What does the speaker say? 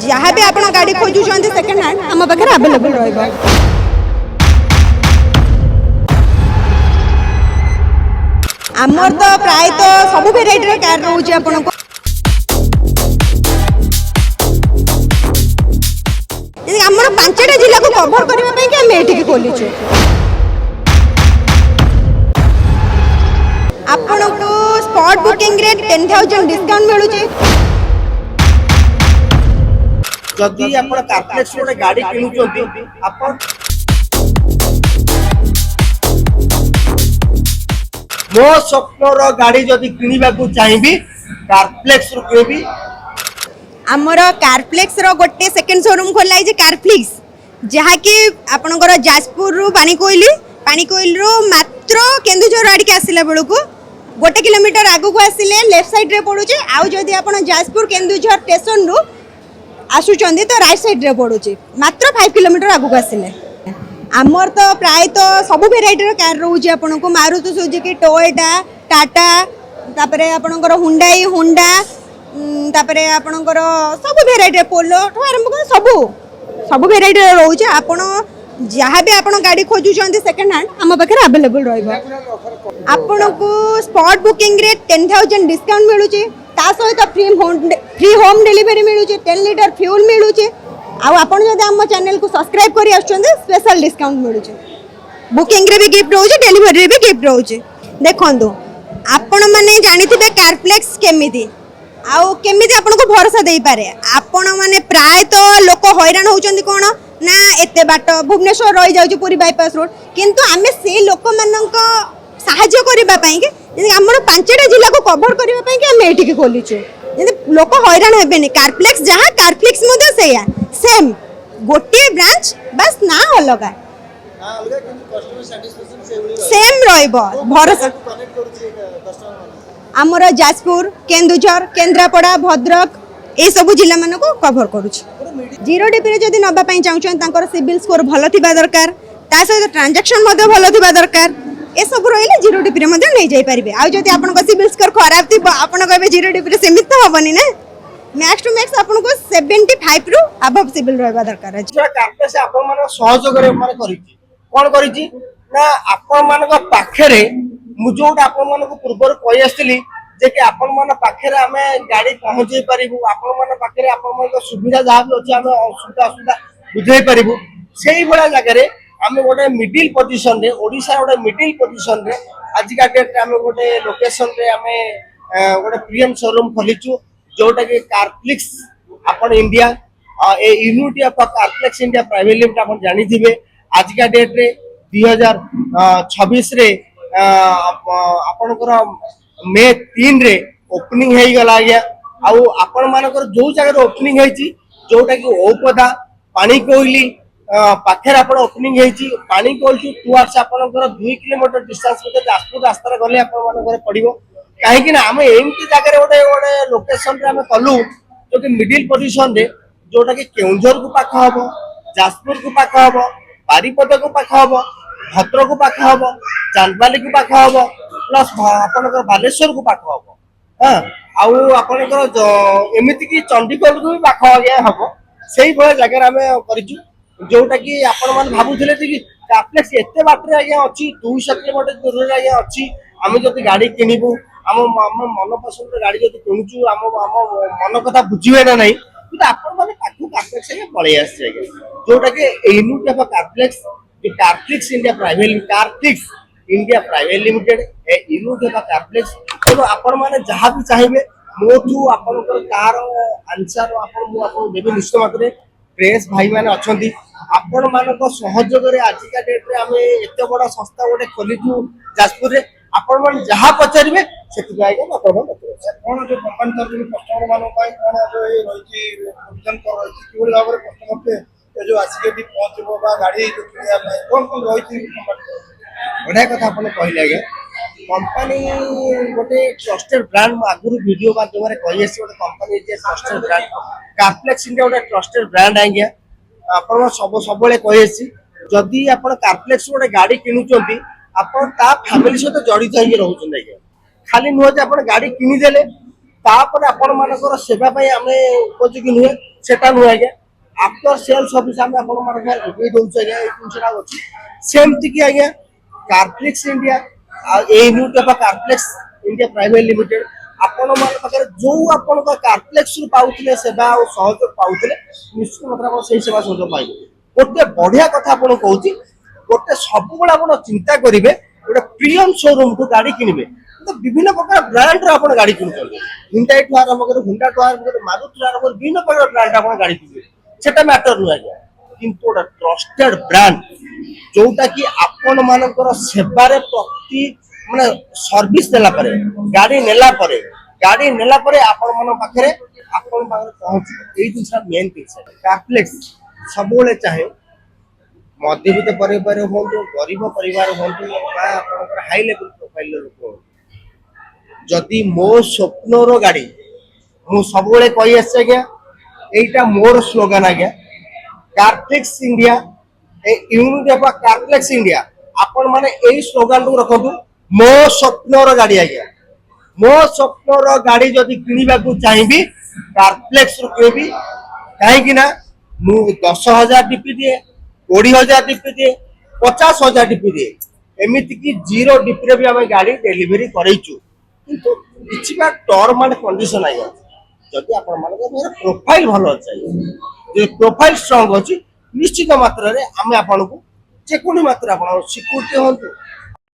जहाँ भी आप गाड़ी खोजुंट सेकेंड हैंड आम पाखे आवेलेबल रहा। आमर तो प्राय तो सब भेराइटर कार रोचे आपन को आमर 5टा जिला को कवर करने के आम ये खोलीचु। आपन को स्पॉट बुकिंग रे 10,000 डिस्काउंट मिलुचे। जदि आपण कारप्लेक्स रे गाड़ी किनुचंती आपण मो स्वप्नर गाड़ी जदि किनिबा को चाहिबी कारप्लेक्स रो किनिबी। आमर कारप्लेक्स रो गोटे सेकंड शोरूम खोला है जे कारफ्लिक्स जहाँ कि आपनकर जाजपुर रु पानीकोइल रु मात्र केन्दुझर आड़ के आसिला बेलू को 1 किलोमीटर आगु को आसिले लेफ्ट साइड रे पड़ुचे। आउ जदि आपण जाजपुर केन्दुझर स्टेशन रु आसुचंदी तो राइट साइड रे पड़ुचे मात्र 5 किलोमीटर आगु को आसिले। आमर तो प्राय तो सब भेराइटर कार रोचे आपन को मारुति सुजुकी टोयोटा टाटा तापरे आपनकर हुंडई होंडा तापरे आपनकर सब भेराइटर पोलो तो आरंभ कर सब भेराइटर रोचे। आपण जहाँ भी आप गाड़ी खोजुंट सेकेंड हैंड आम पाखे आवेलेबल रहा। आपन को स्पॉट बुकिंग रे 10,000 डिस्काउंट मिलुचे ता सहित फ्री होम डिलीवरी मिलुचे 10 लीटर फ्यूल मिलुचे। आउ आपण जदि हम चैनल को सब्सक्राइब करी आछन स्पेशल डिस्काउंट मिलुचे। बुकिंग रे भी गिफ्ट रोचे डिलीवरी रे भी गिफ्ट रोचे। देखंतु आपण माने जानिथिबे कारप्लेक्स केमिति आउ केमिति आपण को भरोसा देई पारे। आपण माने प्राय तो लोक हैरान होउचंदी कोन ना एते बाट भुवनेश्वर रही जाउची पूरी बाईपास रोड किंतु आमे से लोक मानक सहाय्य करबा पई के हमर 5टा जिला को कवर करबा पई के हम एठी के खोलिछु जदि लोक हैरान हेबेनी। कारप्लेक्स जहाँ कारफ्लिक्स मधे सेया सेम गोटे ब्रांच बस ना अलग सेम रहइबो भरोसा। आमर जाजपुर केन्दुझर केन्द्रापड़ा भद्रक ए सब जिला मान को कवर करुछ। जीरो डीपी जदि नबा पई चाहउछन तांकर सिबिल स्कोर भलो थिबा दरकार ता सहित ट्रांजैक्शन मध्ये भलो थिबा दरकार ए सब रहिले जीरो डीपी रे मध्ये नै जाई परिबे। आ जदि आपन को सिबिल स्कोर खराब थिबो आपन कहबे जीरो डीपी रे सीमित तो हबनी ना मैक्स टू मैक्स आपन को 75 रु अबव सिबिल रहबा दरकार अछि। कारप्लेक्स आपन मान सहयोग करे माने करिछि कोन करिछि ना आपन मान को पाखरे मु जोटा आपन मान को पूर्वर कहि आस्तिली जे कि आपन मान पाखरे हमें गाड़ी पहुंचै परिबु आपन मान पाखरे आपन मान सुविधा जहाँ भी अछि हमें असुविधा बुझै परिबु सेही बडा जगह रे हमें गोटे मिडिल पोजीशन रे ओडिसा गोटे मिडिल पोजीशन रे आज का डेट रे हमें गोटे लोकेशन रे हमें गोटे प्रीमियम शोरूम खोलिचु जोटा कि कारफ्लिक्स आपन India a unity of Carflix India private limited आपन जानि थिबे। आज का डेट रे 2026 रे आपनकर मे 3 रे ओपनिंग हेई गला गया आउ आपण मानकर जो जगह ओपनिंग हेची जोटा कि ओपदा पानी कोइली पाखर आपण ओपनिंग हेची पानी कोइली टुवर्ड्स आपनकर 2 किलोमीटर डिस्टेंस में जाजपुर रास्ता रे गले आपण मानकर पड़िबो काहे कि ना हम एमती जगह गोटे लोकेशन रे हम कलु जो कि मिडिल पोजीशन रे जोटा कि केउंझर को पाख हबो जाजपुर को पाख हबो बारीपदा को पाख हबो भद्रक को पाख हबो चांदबाली को पाख हबो प्लस आपनकर बालेश्वर को पाख हबो हां आउ आपनकर एमिति कि चंडीगढ़ को भी पाख गया हबो सेही भले जगह हम करिजु जोटा कि आपण मान भाबुथिले कि कारप्लेक्स एते बाटरे आगे अछि 200 किलोमीटर दूर रे आगे अछि हम जति गाड़ी किनिबु हम मन पसंद गाड़ी जति किनुचु हम मन कथा बुझिबे ना नहीं तो आपण माने पाखु कारप्लेक्स के पळे आछे आगे जोटा कि unit of Carflix India private limited a unit of Carflix तो आपण माने जहां भी चाहिबे मोथु आपनकर कार आंसर आपण मु आपण देबे निश्चित मात्रे प्रेस भाई माने अछंती आपण मानको सहयोग रे आज का डेट रे हमें एते बड़ा संस्था गोटे खोलिछु जाजपुर रे आपण मान जहां पचारिबे सेति आगे आपण बतरे कोन जो कंपनी तरफ कस्टमर मानो पाई कोन जो ए रहिछि प्रोविजन कर रहिछि कि भाबरे कस्टमर के जो आसी के पहुंचबो बा गाड़ी जो किया कोन कोन रहिछि बढिया कथा आपण कहले आगे कंपनी गोटे ट्रस्टेड ब्रांड आगुरु वीडियो माध्यम रे कहि आसी गोटे कंपनी जे ट्रस्टेड ब्रांड कारप्लेक्स इंडिया गोटे ट्रस्टेड ब्रांड आज्ञा आपण सबले कहि आसी जदि आपण कारप्लेक्स गोटे गाड़ी किनुचंती आपण ता फैमिली सहित जड़ित होई रहउछन आज्ञा खाली नुह जे आपण गाड़ी किनि देले तापर आपण मानकर सेवा पई हमें उपयोगी नुहे সেটা নুহে আজ্ঞা আফটর সেল সর্ভিস আমি আপনার মানে যোগাই দৌছু আজ্ঞা এই জিনিসটা ଅଛି সেমতি কি আজ্ঞা কার্ফ্লেক্স ইন্ডিয়া এই নিউটা কার্ফ্লেক্স ইন্ডিয়া প্রাইভেট লিমিটেড ଆପଣ ମାନଙ୍କ ପାଖରେ ଯୋଉ ଆପଣଙ୍କ କାର୍ପ୍ଲେକ୍ସ ରୁ ପାଉଥିଲେ ସେବା ଆଉ ସହଯୋଗ ପାଉଥିଲେ ନିଶ୍ଚିତ ମାତ୍ରାରେ ଆପଣ ସେଇ ସେବା ସହଯୋଗ ପାଇବେ ଗୋଟେ ବଢିଆ କଥା ଆପଣ କହୁଛି ଗୋଟେ ସବୁବେଳେ ଆପଣ ଚିନ୍ତା କରିବେ ଗୋଟେ ପ୍ରିମିୟମ ଶୋରୁମ ଠୁ ଗାଡି କିଣିବେ ତ ବିଭିନ୍ନ ପ୍ରକାର ବ୍ରାଣ୍ଡ ର ଆପଣ ଗାଡି କିଣୁଛନ୍ତି ହିଣ୍ଡାଇ ଠୁ ଆରମ୍ଭ କରି ହୁଣ୍ଡା ଠୁ ଆରମ୍ଭ କରି ମାରୁତି ଠୁ ଆରମ୍ଭ କରି ବିଭିନ୍ନ ପ୍ରକାର ବ୍ରାଣ୍ଡ ଆପଣ ଗାଡି କିଣିବେ ସେଟା ମ୍ୟାଟର ନୁହେଁ ଆଜ୍ଞା କିନ୍ତୁ ଗୋଟେ ଟ୍ରଷ୍ଟେଡ ବ୍ରାଣ୍ଡ ଯୋଉଟା କି ଆପଣ ମାନଙ୍କର ସେବାରେ ପ୍ରତି ମାନେ ସର୍ଭିସ ଦେଲା ପରେ ଗାଡି ନେଲା ପରେ ଆପଣ ମାନଙ୍କ ପାଖରେ ପହଞ୍ଚିବ ଏଇ ଜିନିଷ ମେନ୍ ଜିନିଷ କାର୍ପ୍ଲେକ୍ସ ସବୁବେଳେ ଚାହେଁ ମଧ୍ୟବିତ୍ତ ପରିବାର ହୁଅନ୍ତୁ ଗରିବ ପରିବାର ହୁଅନ୍ତୁ ବା ଆପଣଙ୍କର ହାଇ ଲେଭେଲ ପ୍ରୋଫାଇଲର ଲୋକ ହୁଅନ୍ତୁ ଯଦି ମୋ ସ୍ୱପ୍ନର ଗାଡି ମୁଁ ସବୁବେଳେ କହି ଆସିଛି ଆଜ୍ଞା এইটা ମୋର ସ୍ଲୋଗାନ ଆଜ୍ଞା Carplex India a unit of Carplex India ଆପଣ ମାନେ ଏଇ ସ୍ଲୋଗାନକୁ ରଖନ୍ତୁ ମୋ ସ୍ୱପ୍ନର ଗାଡି ଆଜ୍ଞା ମୋ ସ୍ୱପ୍ନର ଗାଡି ଯଦି କିଣିବାକୁ ଚାହିଁବି କାର୍ପ୍ଲେକ୍ସ ରୁ କିଣିବି କାହିଁକି ନା ମୁଁ 10,000 ଡିପି ଦିଏ 20,000 ଡିପି ଦିଏ 50,000 ଡିପି ଦିଏ ଏମିତି କି ଜିରୋ ଡିପିରେ ବି ଆମେ ଗାଡି ଡେଲିଭରି କରେଇଛୁ କିନ୍ତୁ କିଛି ବା ଟର୍ମ ଆଣ୍ଡ କଣ୍ଡିସନ ଆଜ୍ଞା ଯଦି ଆପଣ ମାନଙ୍କର ପ୍ରୋଫାଇଲ ଭଲ ଅଛି ଯଦି ପ୍ରୋଫାଇଲ ଷ୍ଟ୍ରଙ୍ଗ ଅଛି ନିଶ୍ଚିତ ମାତ୍ରାରେ ଆମେ ଆପଣଙ୍କୁ ଯେକୌଣସି ମାତ୍ରା ଆପଣ ସିକ୍ୟୁରିଟି ହୁଅନ୍ତୁ